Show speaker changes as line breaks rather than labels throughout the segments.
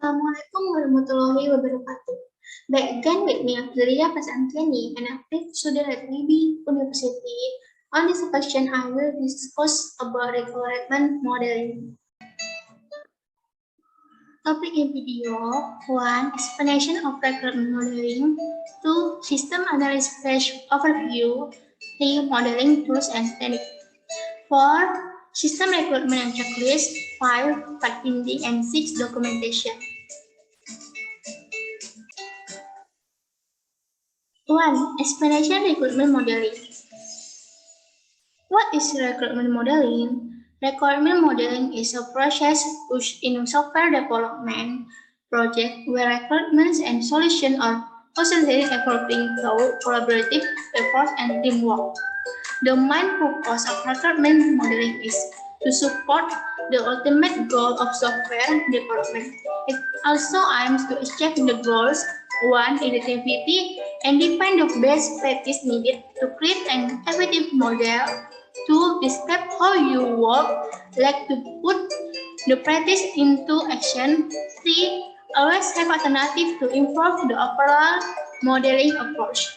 Assalamualaikum warahmatullahi wabarakatuh. Back again with me, Abdulia Prasantiani, an active student at IB University. On this occasion, I will discuss about recruitment modeling. Topic in video: 1. Explanation of recruitment modeling. 2. System analysis page overview. 3. Modeling tools and techniques. 4. System recruitment and checklist. 5. Fact finding and 6. Documentation. 1. Explanation recruitment modeling. What is recruitment modeling? Recruitment modeling is a process used in software development project where requirements and solutions are constantly evolving through collaborative efforts and teamwork. The main purpose of recruitment modeling is to support the ultimate goal of software development. It also aims to achieve the goals: 1. Identity and define the best practice needed to create an effective model. 2. Describe how you would like to put the practice into action. 3. Always have alternatives to improve the overall modeling approach.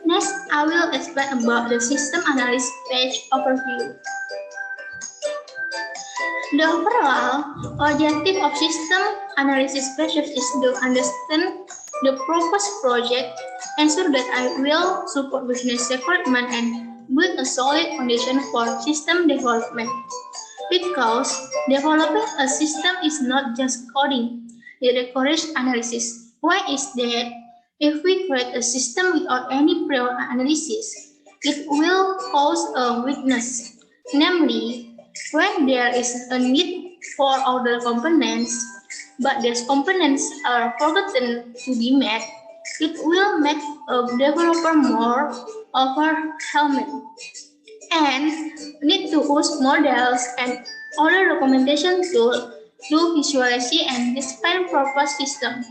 Next, I will explain about the system analysis page overview. The overall objective of system analysis pages is to understand the proposed project, ensure that I will support business requirement and build a solid foundation for system development. Because developing a system is not just coding, it requires analysis. Why is that? If we create a system without any prior analysis, it will cause a weakness. Namely, when there is a need for other components, but these components are forgotten to be met, it will make a developer more overwhelmed and need to use models and other documentation tools to visualize and describe proposed system.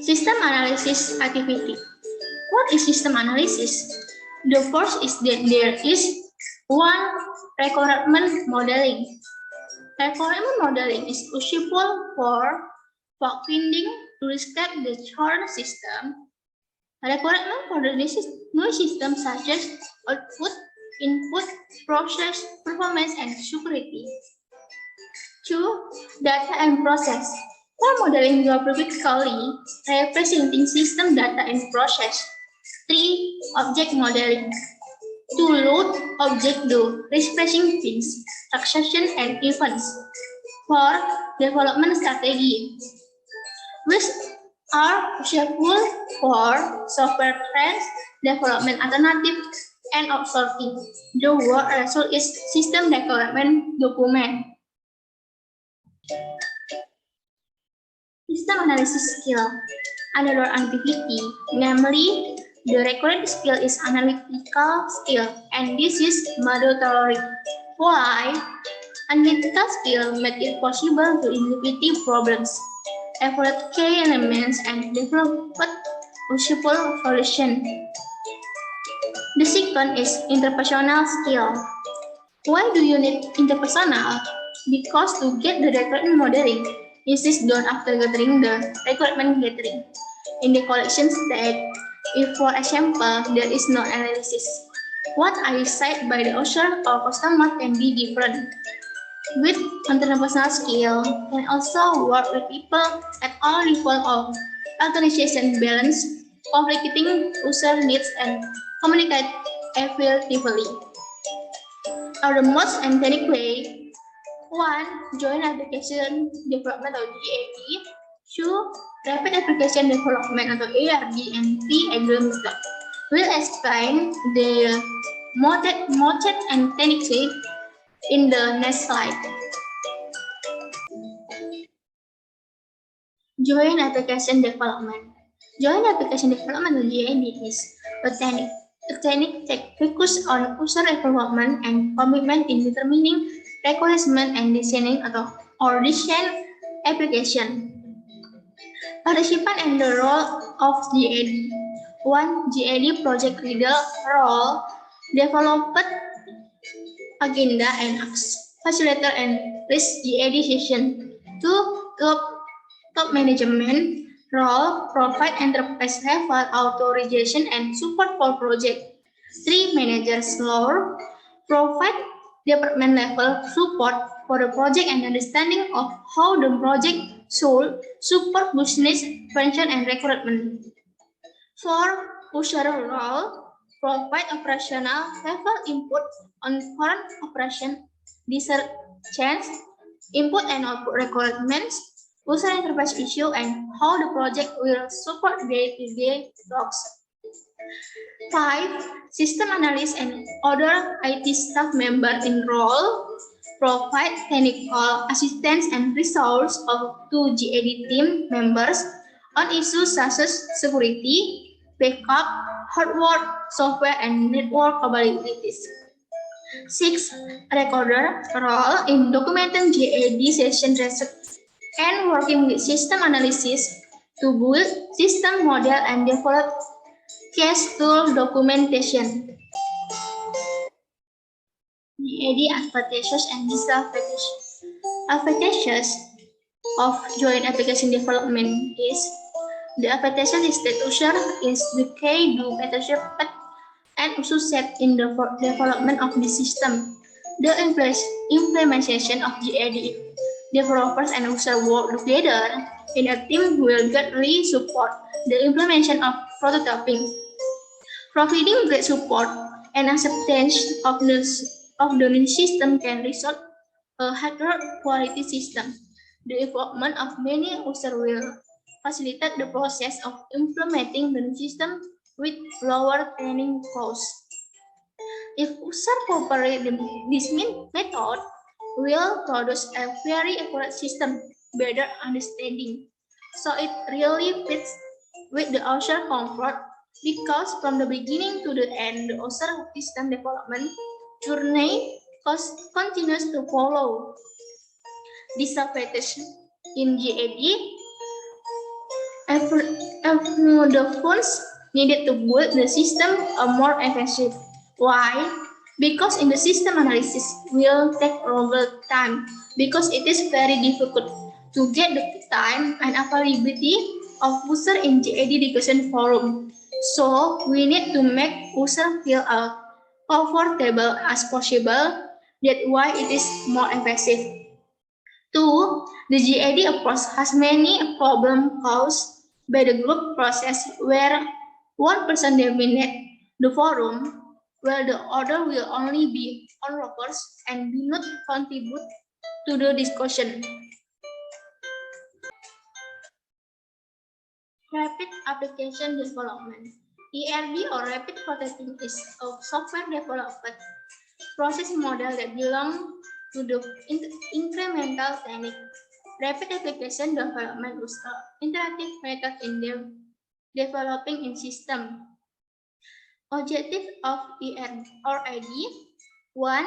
System analysis activity. What is system analysis? The first is that there is 1. Requirement modeling. Requirement modeling is useful for fact finding to describe the current system. Requirement for the new system such as output, input, process, performance, and security. 2. Data and process. For modeling geographically representing system data and process. 3. Object modeling. To load, object do, refreshing things, transaction and events. 4. Development strategy, which are useful for software trends, development alternative, and outsourcing. The word result is system development document. System analysis skill. Another activity, namely, the required skill is analytical skill, and this is mandatory. Why? Analytical skill make it possible to identify problems, evaluate key elements, and develop useful solutions. The second is interpersonal skill. Why do you need interpersonal? Because to get the requirement modeling, this is done after gathering the requirement gathering. In the collection stage, if for example there is no analysis, what I said by the user or customer can be different. With interpersonal skill, can also work with people at all levels of organization, balance conflicting user needs and communicate effectively. Are the most authentic way: 1. Joint application development atau JAD. 2. Rapid application development atau ARD. And 3. Agile method. We'll explain the method and techniques in the next slide. Joint application development. Joint application development atau JAD is a technique that focuses on user development and commitment in determining requirement and designing or design application. Participant and the role of GAD. 1. GAD project leader role. Developed agenda and facilitator and risk GAD session. 2. Top management role, provide enterprise level authorization and support for project. 3. Managers role, provide department level support for the project and understanding of how the project should support business function and recruitment. 4. User role, provide operational level input on current operation, change, input and output requirements, user interface issue, and how the project will support day-to-day tasks. 5. System analyst and other IT staff members in role, provide technical assistance and resource to GAD team members on issues such as security, backup, hardware, software, and network capabilities. 6. Recorder role in documenting GAD session results and working with system analysis to build system model and develop case tool documentation. GAD advantages and disadvantages. Advantages of joint application development is the advantage is that user is the key to better and also set in the development of the system. The implementation of GAD developers and users work together in a team will greatly support the implementation of prototyping, providing great support and acceptance of the new system can result a higher quality system. The development of many users will facilitate the process of implementing the new system with lower training costs. If users cooperate this method, will produce a very accurate system, better understanding. So it really fits with the user comfort because from the beginning to the end, the user system development journey continues to follow. Disadvantage in GAD, the funds needed to build the system are more effective. Why? Because in the system analysis will take longer time because it is very difficult to get the time and availability of user in GAD discussion forum. So we need to make user feel comfortable as possible. That's why it is more effective. 2. The GAD approach has many problems caused by the group process where one person dominates the forum, while the other will only be onlookers and do not contribute to the discussion. Rapid application development. ERD or rapid prototyping is a software development process model that belongs to the incremental technique. Rapid application development is an interactive method in developing in system. Objective of ERD or ID: 1.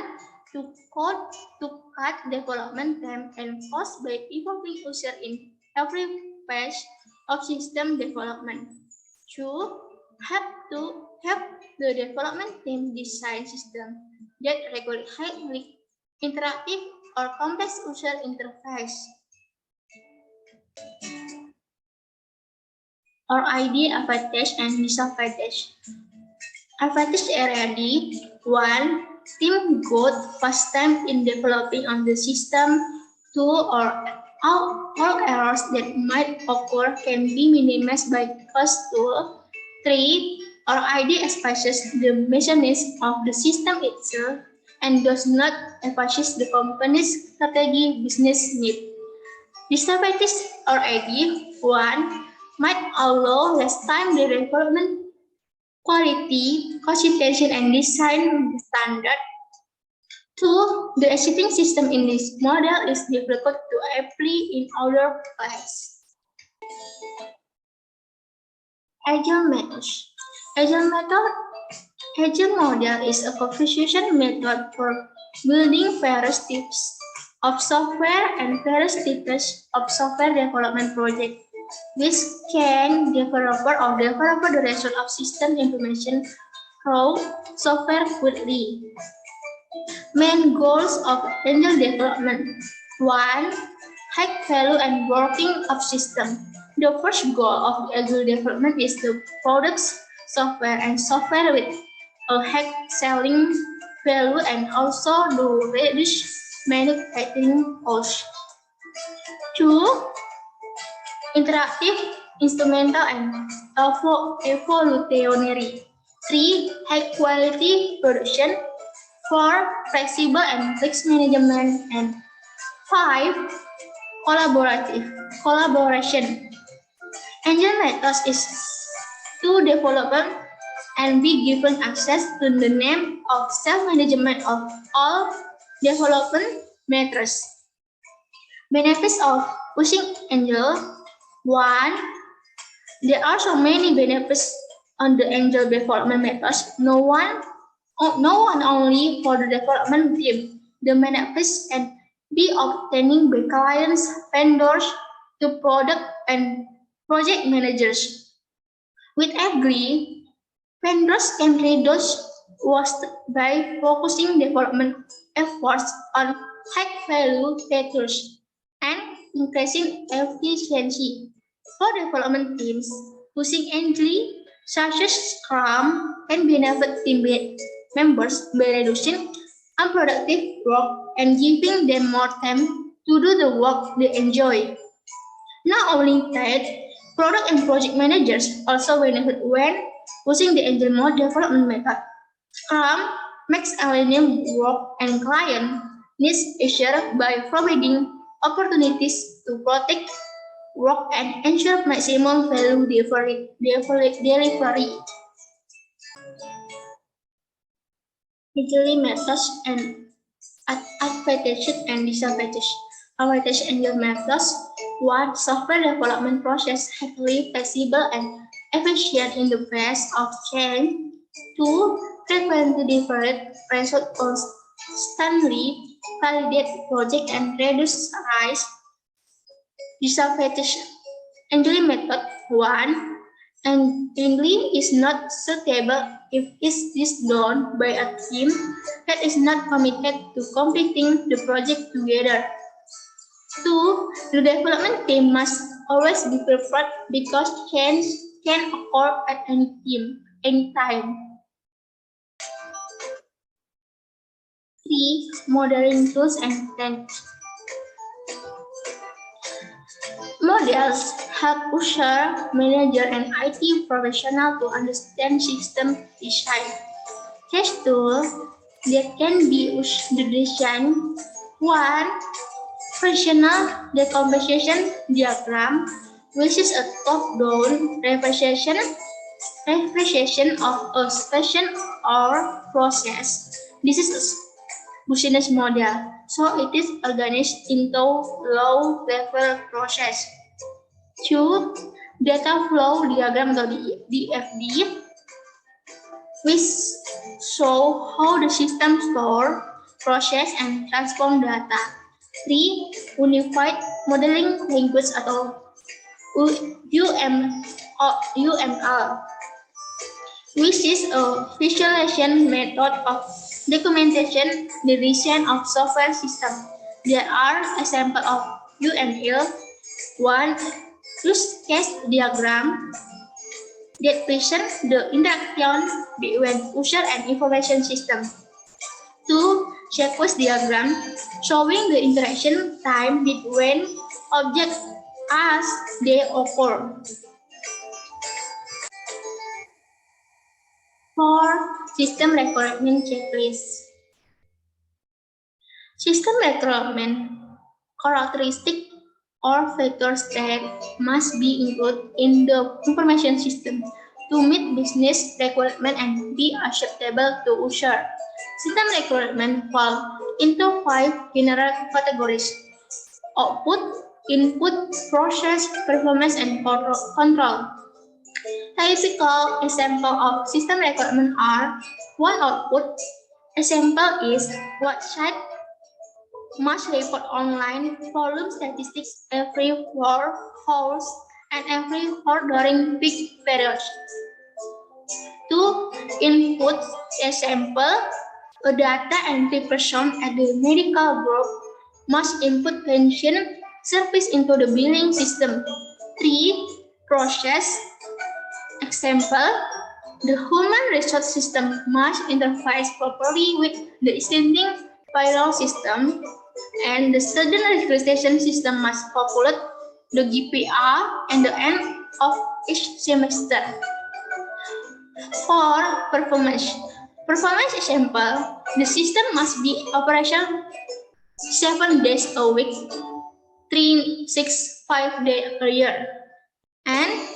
To cut development time and cost by involving user in every phase of system development. 2. Help the development team design system that require highly interactive or complex user interface. Or ID advantage and disadvantage. Advantage RD: 1. Team got fast time in developing on the system. 2. All errors that might occur can be minimized by cost tool. 3. Our ID expresses the mechanism of the system itself and does not emphasize the company's strategy business need. Disadvantage or ID: 1. Might allow less time the development quality, consistency, and design standard. 2. The existing system in this model is difficult to apply in other places. Agile methods. Agile model is a confusion method for building various types of software and various types of software development projects. This can developer the result of system implementation through software quickly. Main goals of angel development. 1. High value and working of system. The first goal of angel development is to produce software and software with a high selling value and also to reduce manufacturing costs. 2. Interactive, instrumental, and evolutionary. 3. High quality production. 4. Flexible and risk management. And 5. Collaboration. Angel methods is to develop and be given access to the name of self-management of all development matters. Benefits of using angel. 1. There are so many benefits on the angel development methods. No one only for the development team. The benefits can be obtaining by clients, vendors, to product and project managers. With agree, vendors can reduce waste by focusing development efforts on high-value features and increasing efficiency. For development teams, using Agile, such as Scrum, can benefit team members by reducing unproductive work and giving them more time to do the work they enjoy. Not only that, product and project managers also benefit when using the Agile mode development method. Scrum makes aligning work and client needs easier by providing opportunities to protect work and ensure maximum value delivery. Agile methods and advantages and disadvantages. Advantage Agile methods. 1. Software development process highly flexible and efficient in the face of change. 2. Frequently different result constantly validate project and reduce risk. Disadvantage Agile method. 1. Angling is not suitable if it is done by a team that is not committed to completing the project together. 2. The development team must always be prepared because change can occur at any time. 3. Modeling tools and techniques. Models help user, manager, and IT professional to understand system design. Test tools that can be used to design. 1. Functional decomposition diagram, which is a top-down representation of a session or process. This is a business model, so it is organized into low-level process. 2. Data flow diagram atau DFD, which show how the system store, process, and transform data. 3. Unified Modeling Language atau UML, which is a visualization method of documentation the design of software system. There are examples of UML. 1. Use case diagram that present the interaction between user and information system. 2. Sequence diagram showing the interaction time between objects as they occur. 4. System requirement checklist. System requirement characteristic or factors that must be included in the information system to meet business requirement and be acceptable to user. System requirement fall into 5 general categories: output, input, process, performance, and control. Typical example of system requirement are: 1. Output. Example is website must report online volume statistics every 4 hours and every hour during peak periods. 2. Input. Example A data entry person at the medical group must input patient service into the billing system. 3. Process. Example, the human resource system must interface properly with the existing payroll system, and the student registration system must populate the GPR at the end of each semester. For performance. Performance example, the system must be operational 7 days a week, 365 days a year, and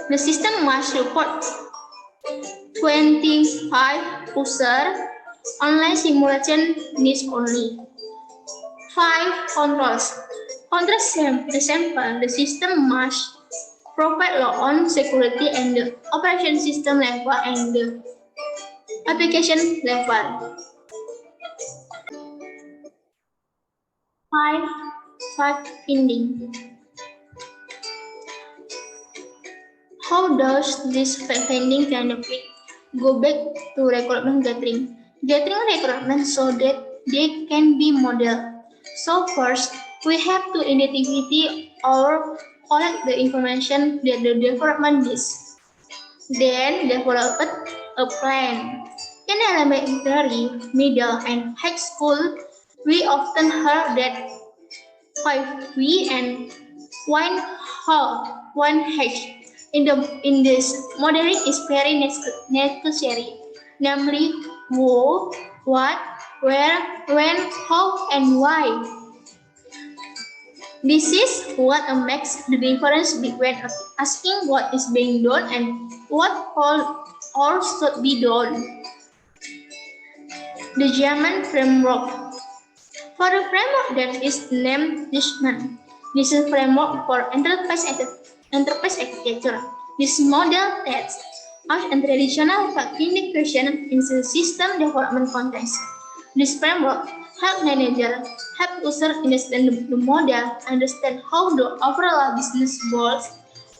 the system must support 25 user online simulation needs only. 5. Controls. Control the sample, the system must provide law on security and the operation system level and the application level. 5. Fact finding. How does this finding benefit? Go back to requirement gathering. Gathering requirements so that they can be modeled. So first, we have to identify or collect the information that the development needs. Then develop a plan. In elementary, middle, and high school, we often heard that 5V and 1H. In this, modeling is very necessary, namely who, what, where, when, how, and why. This is what makes the difference between asking what is being done and what or should be done. The German framework. For the framework that is named Dishman, this is a framework for enterprise architecture. This model tests out a traditional fact-finding question in the system development context. This framework helps managers, help users understand the model, understand how the overall business goals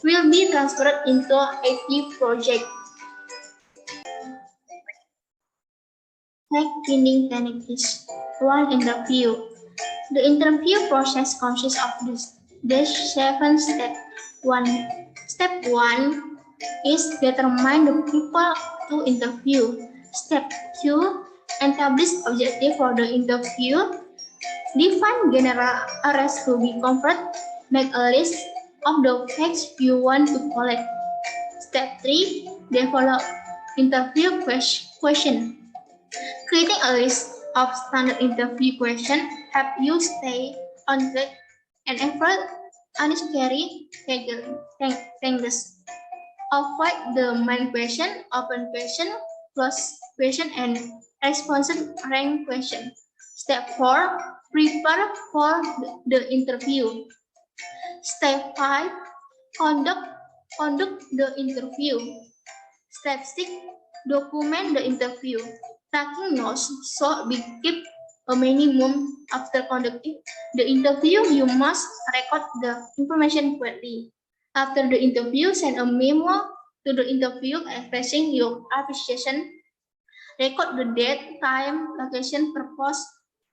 will be transferred into IT project. Fact-finding techniques. 1. Interview. The interview process consists of these 7 steps. Step 1 is determine the people to interview. Step 2, establish objective for the interview. Define general areas to be covered. Make a list of the facts you want to collect. Step 3, develop interview question. Creating a list of standard interview questions help you stay on track and avoid unnecessary tangles. Avoid the main question, open question, close question, and responsive rank question. Step 4. Prepare for the interview. Step 5. Conduct the interview. Step 6. Document the interview. Taking notes so we keep a minimum after conducting the interview. You must record the information correctly. After the interview, send a memo to the interview expressing your appreciation. Record the date, time, location, purpose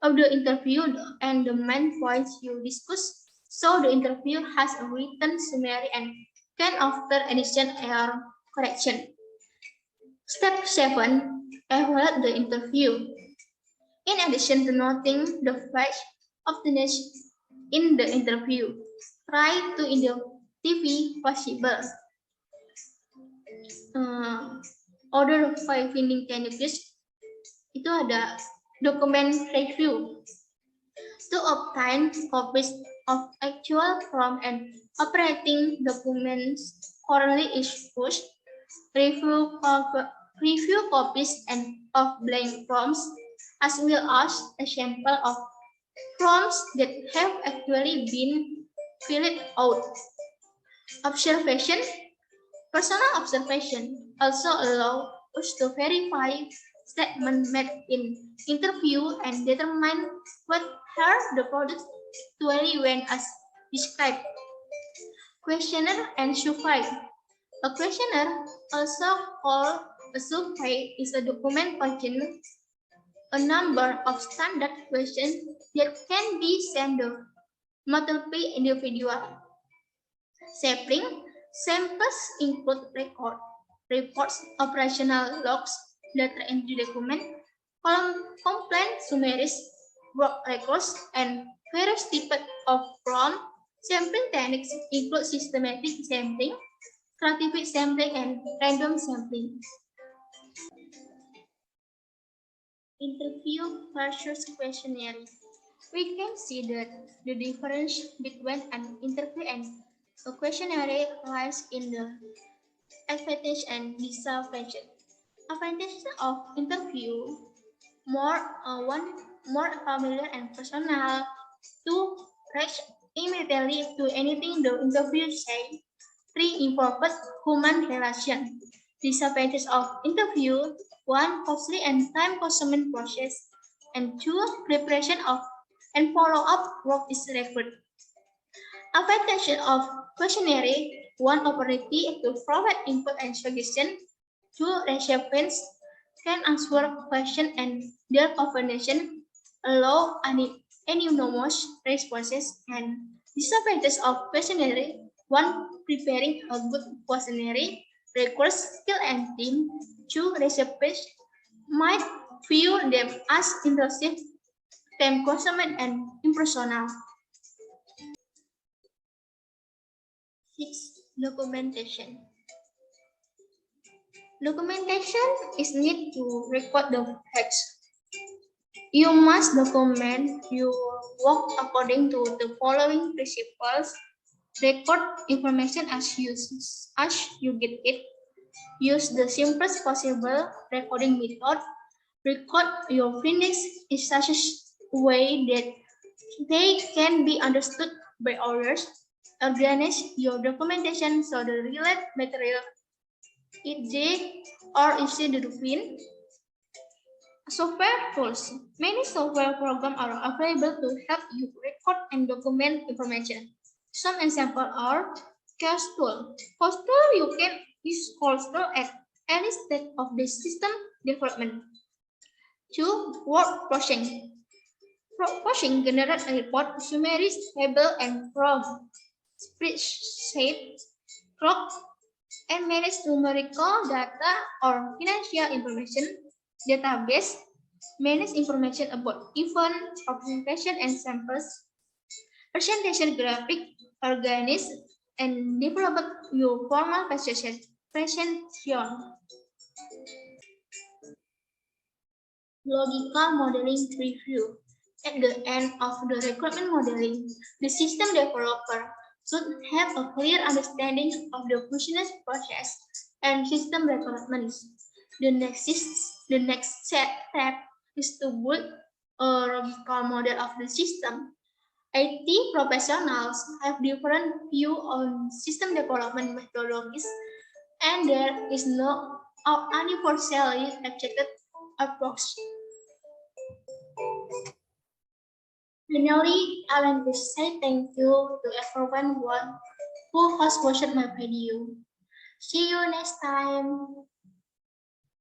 of the interview, and the main points you discuss. So the interview has a written summary and can offer addition or correction. Step 7. Evaluate the interview. In addition to noting the facts obtained in the interview, try to identify possible other finding candidates. Itu ada document review to obtain copies of actual form and operating documents currently issued. Review copies and of blank forms, as well as a sample of forms that have actually been filled out. Observation. Personal observation also allow us to verify statements made in interview and determine whether the product truly went as described. Questionnaire and survey. A questionnaire, also called a survey, is a document containing a number of standard questions that can be sent to multiple individuals. Sampling samples include reports, operational logs, data entry document, complaint summaries, work records, and various types of prompt. Sampling techniques include systematic sampling, stratified sampling, and random sampling. Interview versus questionnaire. We can see that the difference between an interview and a questionnaire lies in the advantage and disadvantage. Advantage of interview: more familiar and personal. Two, reach immediately to anything the interview say. Three, involved human relation. Disadvantage of interview: one, costly and time-consuming process, and two, preparation of and follow-up work is required. Advantage of questionnaire: one, opportunity to provide input and suggestion. Two, recipients can answer questions and their combination allow anonymous responses. And disadvantage of questionnaire: one, preparing a good questionnaire requires skill and team. Two, recipients might view them as intrusive, time-consuming, and impersonal. 6. Documentation. Documentation is need to record the facts. You must document your work according to the following principles. Record information as you get it. Use the simplest possible recording method. Record your findings in such a way that they can be understood by others. Organize your documentation so the related material is or easy to find. Software tools. Many software programs are available to help you record and document information. Some examples are CAS tool. CAS tool you can use CAS tool at any stage of the system development. 2. Word processing. Processing generate a report, summaries, table, and from spreadsheet, clock, and manage numerical data or financial information. Database manage information about event, presentation, and samples. Presentation graphic organize and develop your formal presentation. Logical modeling review. At the end of the requirement modeling, the system developer should have a clear understanding of the business process and system requirements. The next step is to build a logical model of the system. IT professionals have different view on system development methodologies, and there is no universally accepted approach. Finally, I want to say thank you to everyone who has watched my video. See you next time.